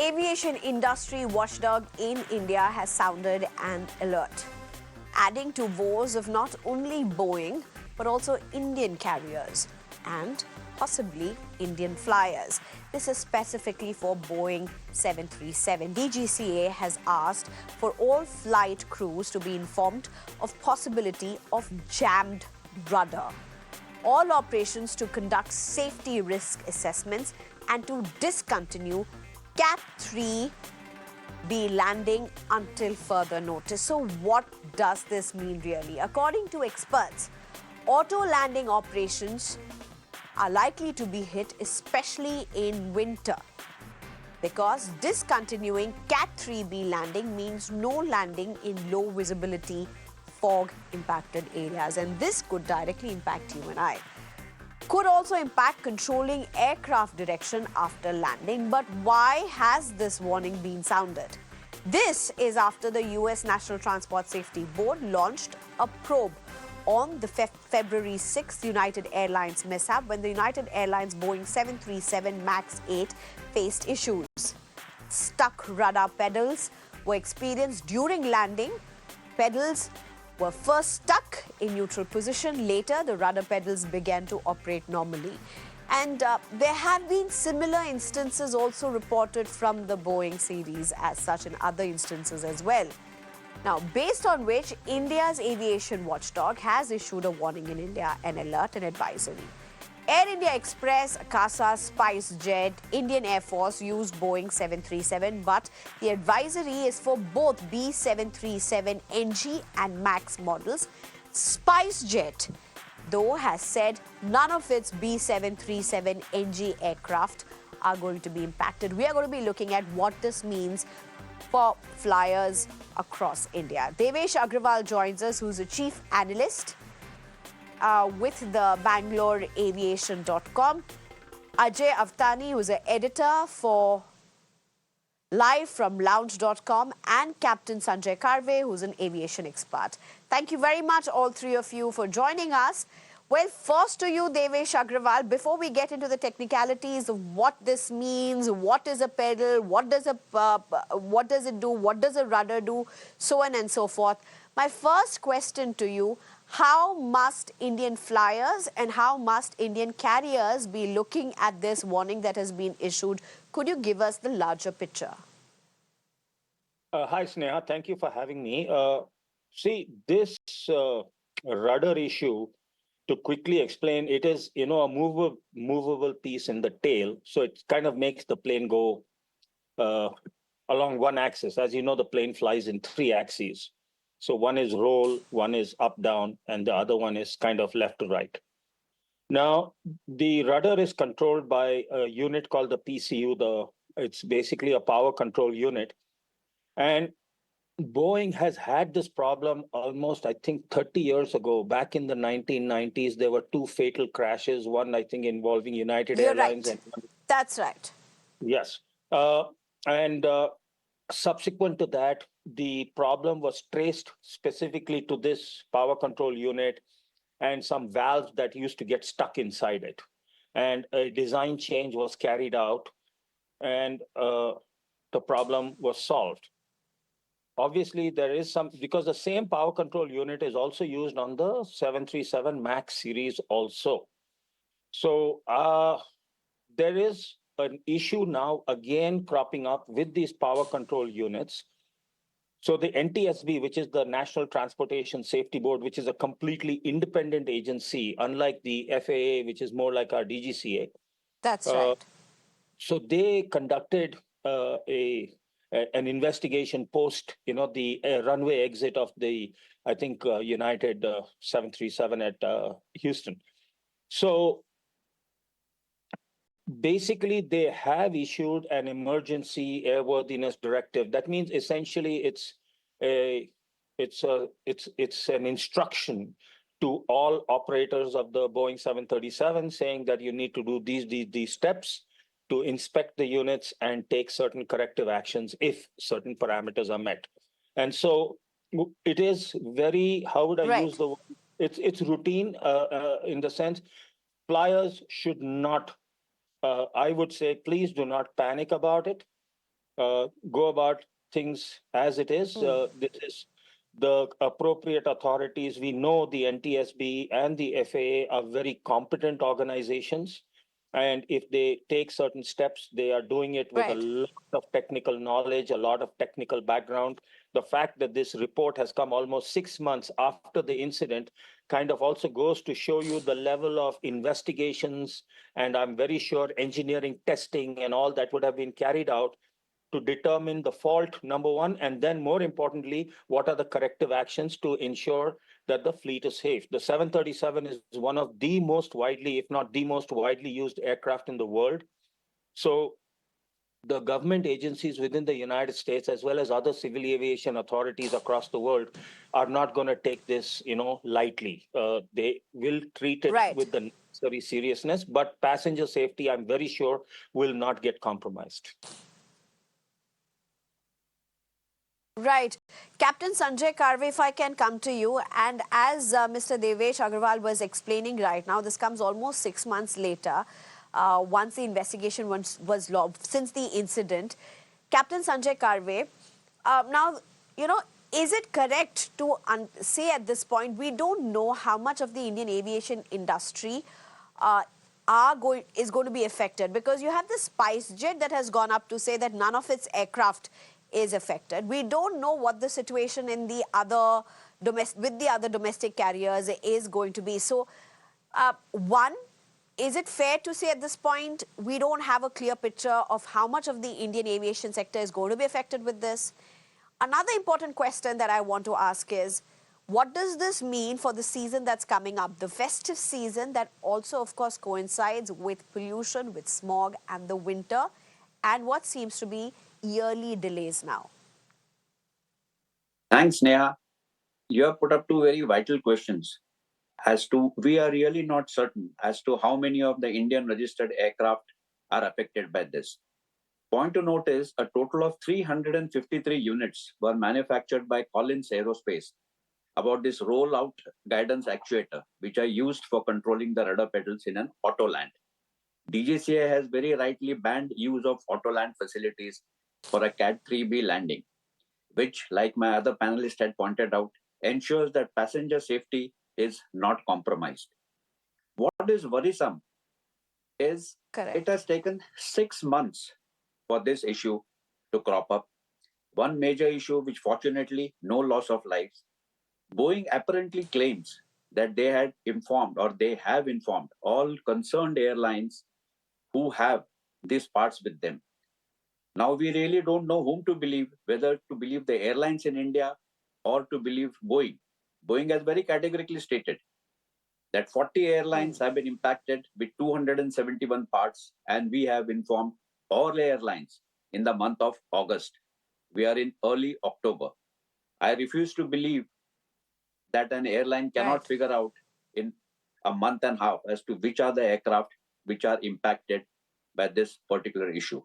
aviation industry watchdog in India has sounded an alert, adding to woes of not only Boeing but also Indian carriers and possibly Indian flyers. This is specifically for Boeing 737. DGCA has asked for all flight crews to be informed of possibility of jammed rudder, all operations to conduct safety risk assessments and to discontinue Cat 3B landing until further notice. So what does this mean really? According to experts, auto landing operations are likely to be hit, especially in winter, because discontinuing Cat 3B landing means no landing in low visibility fog impacted areas, and this could directly impact you and I. Could also impact controlling aircraft direction after landing. But why has this warning been sounded? This is after the US National Transport Safety Board launched a probe on the February 6th United Airlines mishap when the United Airlines Boeing 737 MAX 8 faced issues. Stuck rudder pedals were experienced during landing. Pedals were first stuck in neutral position. Later, the rudder pedals began to operate normally. And there have been similar instances also reported from the Boeing series as such, and other instances as well. Now, based on which, India's aviation watchdog has issued a warning in India, an alert and advisory. Air India Express, Akasa, SpiceJet, Indian Air Force used Boeing 737, but the advisory is for both B737NG and MAX models. SpiceJet, though, has said none of its B737NG aircraft are going to be impacted. We are going to be looking at what this means for flyers across India. Devesh Agarwal joins us, who's a chief analyst with the Bangalore Aviation.com. Ajay Avtani, who's an editor for Live from Lounge.com, and Captain Sanjay Karve, who's an aviation expert. Thank you very much, all three of you, for joining us. Well, first to you, Devesh Agrawal, before we get into the technicalities of what this means, what is a pedal, what does it do, what does a rudder do, so on and so forth. My first question to you: how must Indian flyers and how must Indian carriers be looking at this warning that has been issued? Could you give us the larger picture? Hi, Sneha. Thank you for having me. See, this rudder issue, to quickly explain, it is, a movable piece in the tail. So it kind of makes the plane go along one axis. As you know, the plane flies in three axes. So one is roll, one is up, down, and the other one is kind of left to right. Now, the rudder is controlled by a unit called the PCU. It's basically a power control unit. And Boeing has had this problem almost, I think, 30 years ago. Back in the 1990s, there were two fatal crashes, one, I think, involving United Airlines. Right. That's right. Yes. And subsequent to that, the problem was traced specifically to this power control unit and some valves that used to get stuck inside it. And a design change was carried out, and the problem was solved. Obviously, there is some, because the same power control unit is also used on the 737 MAX series also. So there is an issue now again cropping up with these power control units. So the NTSB, which is the National Transportation Safety Board, which is a completely independent agency, unlike the FAA, which is more like our DGCA. That's right. So they conducted an investigation post, the runway exit of the, I think, United 737 at Houston. So basically, they have issued an emergency airworthiness directive. That means essentially it's an instruction to all operators of the Boeing 737 saying that you need to do these steps to inspect the units and take certain corrective actions if certain parameters are met. And so it is very, how would I use the word? It's routine in the sense flyers should not, I would say, please do not panic about it. go about things as it is. This is the appropriate authorities. We know the NTSB and the FAA are very competent organizations. And if they take certain steps, they are doing it with a Right. lot of technical knowledge, a lot of technical background. The fact that this report has come almost 6 months after the incident kind of also goes to show you the level of investigations, and I'm very sure engineering testing and all that would have been carried out to determine the fault, number one, and then more importantly, what are the corrective actions to ensure that the fleet is safe. The 737 is one of the most widely, if not the most widely used aircraft in the world. So the government agencies within the United States, as well as other civil aviation authorities across the world, are not going to take this, lightly. They will treat it Right. with the necessary seriousness, but passenger safety, I'm very sure, will not get compromised. Right. Captain Sanjay Karve, if I can come to you, and as Mr. Devesh Agarwal was explaining right now, this comes almost 6 months later, once the investigation was logged, since the incident. Captain Sanjay Karve, now, you know, is it correct to say at this point, we don't know how much of the Indian aviation industry uh, is going to be affected, because you have the SpiceJet that has gone up to say that none of its aircraft is affected. We don't know what the situation in the other with the other domestic carriers is going to be. So, one, is it fair to say at this point we don't have a clear picture of how much of the Indian aviation sector is going to be affected with this? Another important question that I want to ask is, what does this mean for the season that's coming up, the festive season that also, of course, coincides with pollution, with smog and the winter, and what seems to be yearly delays now? Thanks, Neha. You have put up two very vital questions. As to, we are really not certain as to how many of the Indian registered aircraft are affected by this. Point to note is a total of 353 units were manufactured by Collins Aerospace about this rollout guidance actuator, which are used for controlling the rudder pedals in an autoland. DGCA has very rightly banned use of autoland facilities for a CAT 3B landing, which, like my other panelist had pointed out, ensures that passenger safety is not compromised. What is worrisome is it Correct. has taken 6 months for this issue to crop up. One major issue, which fortunately no loss of lives. Boeing apparently claims that they had informed, or they have informed, all concerned airlines who have these parts with them. Now we really don't know whom to believe, whether to believe the airlines in India or to believe Boeing. Boeing has very categorically stated that 40 airlines have been impacted with 271 parts, and we have informed all airlines in the month of August. We are in early October. I refuse to believe that an airline cannot Right. figure out in a month and a half as to which are the aircraft which are impacted by this particular issue.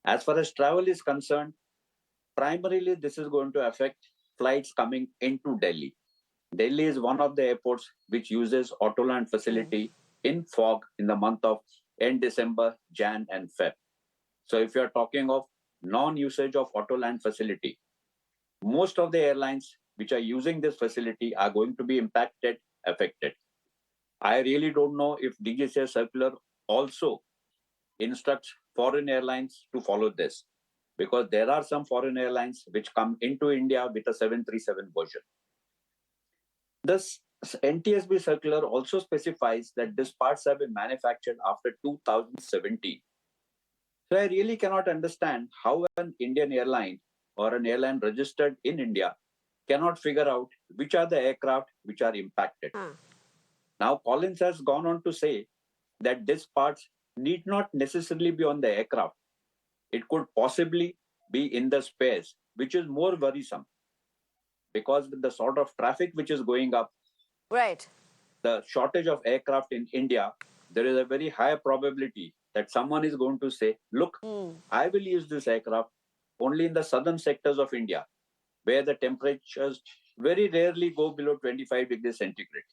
As far as travel is concerned, primarily this is going to affect flights coming into Delhi. Delhi is one of the airports which uses autoland facility in fog in the month of end December, Jan and Feb. So if you're talking of non-usage of autoland facility, most of the airlines which are using this facility are going to be impacted, affected. I really don't know if DGCA circular also instructs foreign airlines to follow this, because there are some foreign airlines which come into India with a 737 version. This NTSB circular also specifies that these parts have been manufactured after 2017. So I really cannot understand how an Indian airline or an airline registered in India cannot figure out which are the aircraft which are impacted. Now, Collins has gone on to say that these parts need not necessarily be on the aircraft. It could possibly be in the spares, which is more worrisome, because with the sort of traffic which is going up, Right. the shortage of aircraft in India, there is a very high probability that someone is going to say, look, I will use this aircraft only in the southern sectors of India, where the temperatures very rarely go below 25 degrees centigrade.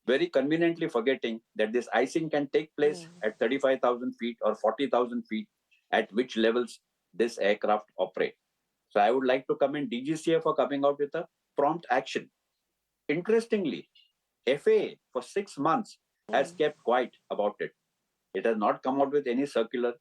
Very conveniently forgetting that this icing can take place at 35,000 feet or 40,000 feet, at which levels this aircraft operate. So I would like to commend DGCA for coming out with a prompt action. Interestingly, FAA for 6 months has kept quiet about it. It has not come out with any circular.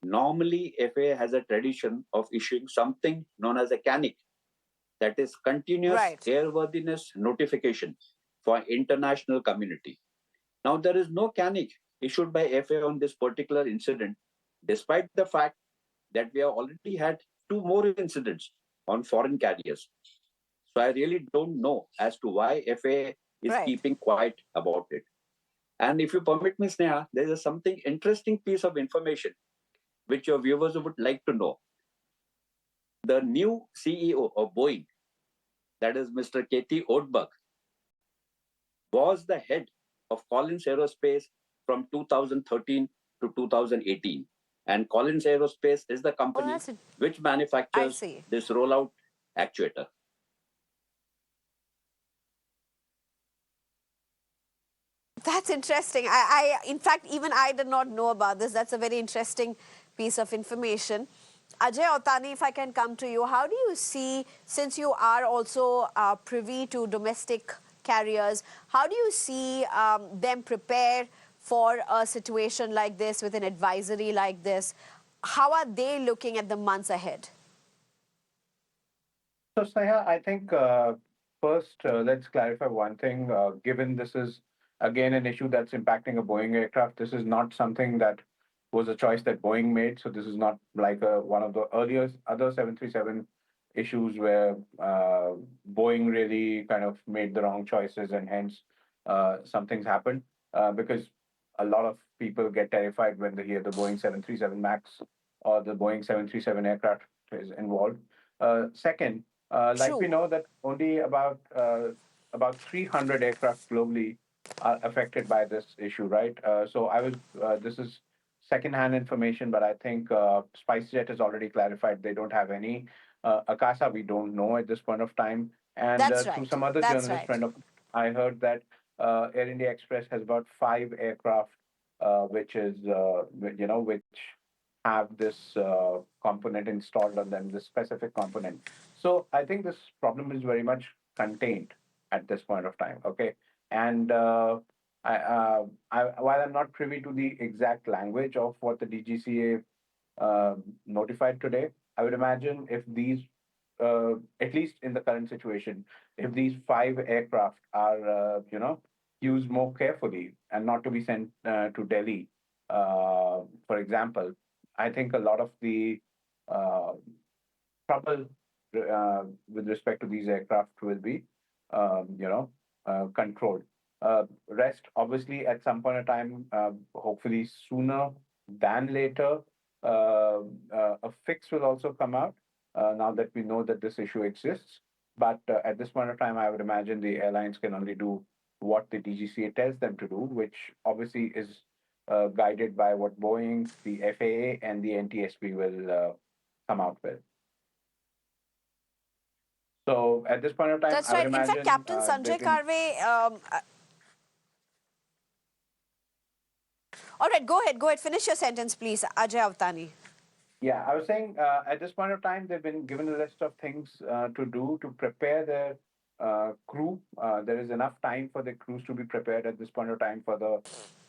Normally, FAA has a tradition of issuing something known as a CANIC, that is continuous Right. airworthiness notification for international community. Now, there is no CANIC issued by FAA on this particular incident, despite the fact that we have already had two more incidents on foreign carriers. So I really don't know as to why FAA is Right. keeping quiet about it. And if you permit me, Sneha, there is something interesting piece of information which your viewers would like to know. The new CEO of Boeing, that is Mr. Katie Oldberg, was the head of Collins Aerospace from 2013 to 2018. And Collins Aerospace is the company which I manufactures see. this rollout actuator. That's interesting. In fact, even I did not know about this. That's a very interesting piece of information. Ajay Otani, if I can come to you, how do you see, since you are also privy to domestic carriers, how do you see them prepare for a situation like this with an advisory like this? How are they looking at the months ahead? So, Sneha, I think first let's clarify one thing. Given this is again an issue that's impacting a Boeing aircraft, this is not something that was a choice that Boeing made. So this is not like one of the earlier other 737 issues where Boeing really kind of made the wrong choices and hence some things happened. Because a lot of people get terrified when they hear the Boeing 737 MAX or the Boeing 737 aircraft is involved. Second, like we True. know that only about 300 aircraft globally are affected by this issue, right? So this is second-hand information, but I think SpiceJet has already clarified they don't have any. Akasa, we don't know at this point of time. And That's through right. some other That's journalist right. friend of, I heard that Air India Express has about 5 aircraft, which have this component installed on them, this specific component. So I think this problem is very much contained at this point of time. Okay, and while I'm not privy to the exact language of what the DGCA notified today, I would imagine if these, at least in the current situation, if these 5 aircraft are, used more carefully and not to be sent to Delhi, for example, I think a lot of the uh, trouble with respect to these aircraft will be, controlled. Rest, obviously, at some point in time, hopefully sooner than later, a fix will also come out now that we know that this issue exists. But at this point of time, I would imagine the airlines can only do what the DGCA tells them to do, which obviously is guided by what Boeing, the FAA, and the NTSB will come out with. So at this point of time, That's I would right. In fact, imagine Captain they Sanjay can. Karve. All right, go ahead. Go ahead. Finish your sentence, please, Ajay Avtani. Yeah, I was saying at this point of time, they've been given a list of things to do to prepare their crew. There is enough time for the crews to be prepared at this point of time for the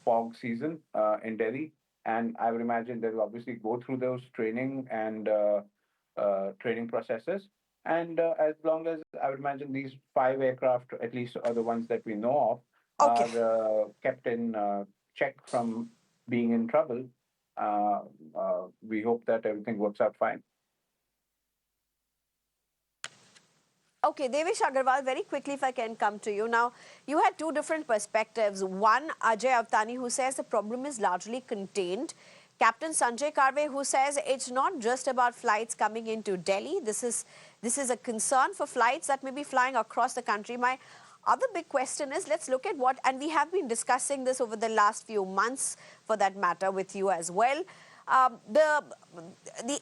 fog season in Delhi. And I would imagine they'll obviously go through those training and training processes. And as long as I would imagine these 5 aircraft, at least are the ones that we know of, Okay. are kept in check from being in trouble, uh, we hope that everything works out fine. Okay, Devesh Agarwal, very quickly, if I can come to you. Now, you had two different perspectives. One, Ajay Avtani, who says the problem is largely contained. Captain Sanjay Karve, who says it's not just about flights coming into Delhi. This is a concern for flights that may be flying across the country. My other big question is, let's look at what, and we have been discussing this over the last few months, for that matter, with you as well. The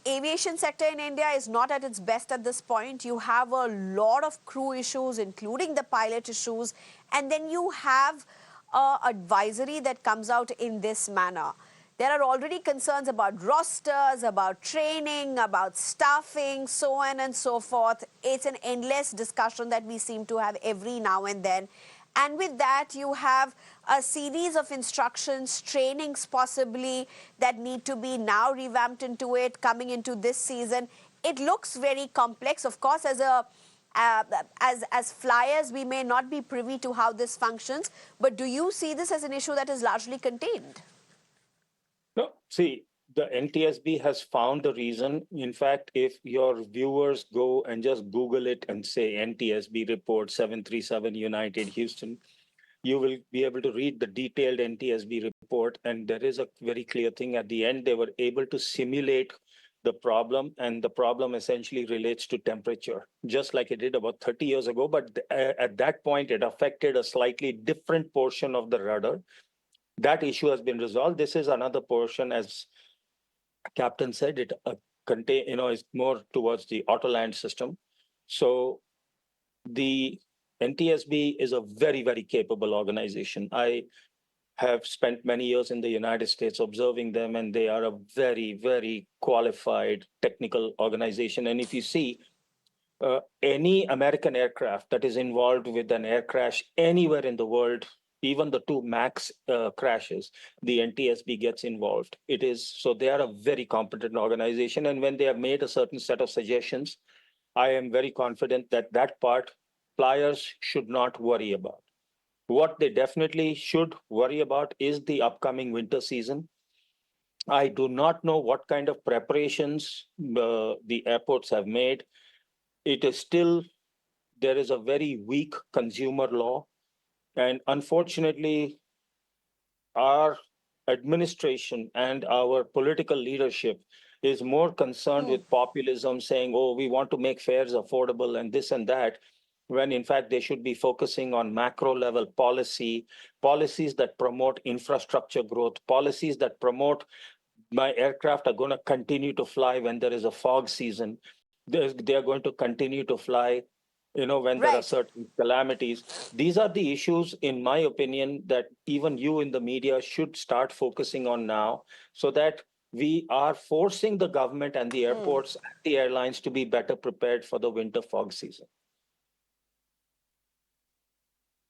aviation sector in India is not at its best at this point. You have a lot of crew issues, including the pilot issues, and then you have advisory that comes out in this manner. There are already concerns about rosters, about training, about staffing, so on and so forth. It's an endless discussion that we seem to have every now and then. And with that, you have a series of instructions, trainings possibly, that need to be now revamped into it, coming into this season. It looks very complex. Of course, as flyers, we may not be privy to how this functions, but do you see this as an issue that is largely contained? No, see, the NTSB has found the reason. In fact, if your viewers go and just Google it and say NTSB report 737 United Houston, you will be able to read the detailed NTSB report. And there is a very clear thing at the end. They were able to simulate the problem, and the problem essentially relates to temperature, just like it did about 30 years ago. But at that point, it affected a slightly different portion of the rudder. That issue has been resolved. This is another portion, as Captain said, it is more towards the Autoland system. So the NTSB is a very, very capable organization. I have spent many years in the United States observing them, and they are a very, very qualified technical organization. And if you see any American aircraft that is involved with an air crash anywhere in the world, even the two MAX crashes, the NTSB gets involved. So they are a very competent organization. And when they have made a certain set of suggestions, I am very confident that that part flyers should not worry about. What they definitely should worry about is the upcoming winter season. I do not know what kind of preparations the airports have made. It is still, there is a very weak consumer law. And unfortunately, our administration and our political leadership is more concerned with populism, saying, oh, we want to make fares affordable and this and that, when in fact they should be focusing on macro level policies that promote infrastructure growth, policies that promote my aircraft are going to continue to fly when there is a fog season. They are going to continue to fly, when there are certain calamities. These are the issues, in my opinion, that even you in the media should start focusing on now, so that we are forcing the government and the airports and the airlines to be better prepared for the winter fog season.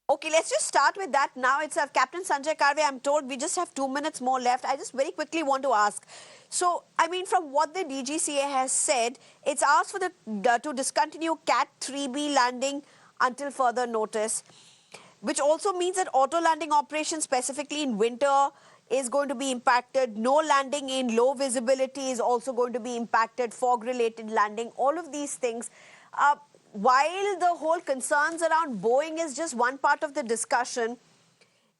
Okay, let's just start with that now itself. Captain Sanjay Karve, I'm told we just have 2 minutes more left. I just very quickly want to ask. So, I mean, from what the DGCA has said, it's asked for to discontinue CAT 3B landing until further notice, which also means that auto landing operations, specifically in winter, is going to be impacted. No landing in low visibility is also going to be impacted. Fog-related landing, all of these things. While the whole concerns around Boeing is just one part of the discussion,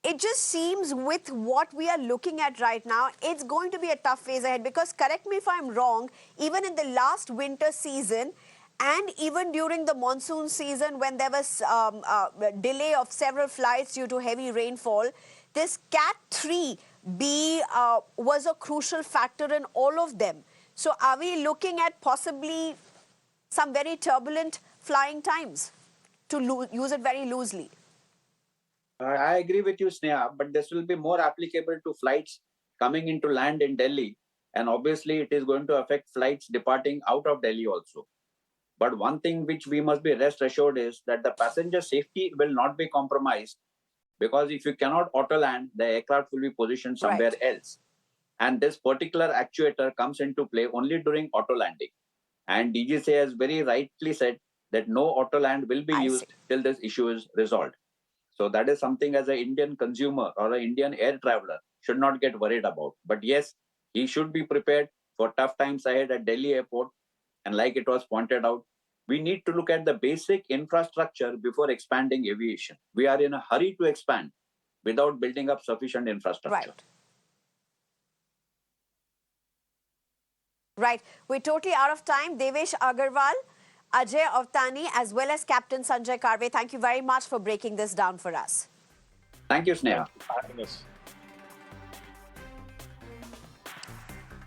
it just seems with what we are looking at right now, it's going to be a tough phase ahead. Because correct me if I'm wrong, even in the last winter season and even during the monsoon season, when there was delay of several flights due to heavy rainfall, this CAT 3B was a crucial factor in all of them. So are we looking at possibly some very turbulent flying times, to use it very loosely? I agree with you, Sneha, but this will be more applicable to flights coming into land in Delhi. And obviously, it is going to affect flights departing out of Delhi also. But one thing which we must be rest assured is that the passenger safety will not be compromised, because if you cannot auto land, the aircraft will be positioned somewhere else. And this particular actuator comes into play only during auto landing. And DGCA has very rightly said that no auto land will be used till this issue is resolved. So that is something as an Indian consumer or an Indian air traveler should not get worried about. But yes, he should be prepared for tough times ahead at Delhi airport. And like it was pointed out, we need to look at the basic infrastructure before expanding aviation. We are in a hurry to expand without building up sufficient infrastructure. Right. We're totally out of time. Devesh Agarwal, Ajay Avtani, as well as Captain Sanjay Karve, thank you very much for breaking this down for us. Thank you, Sneha.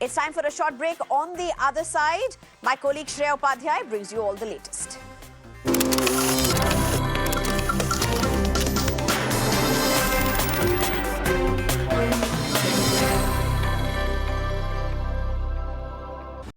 It's time for a short break. On the other side, my colleague Shreya Upadhyay brings you all the latest.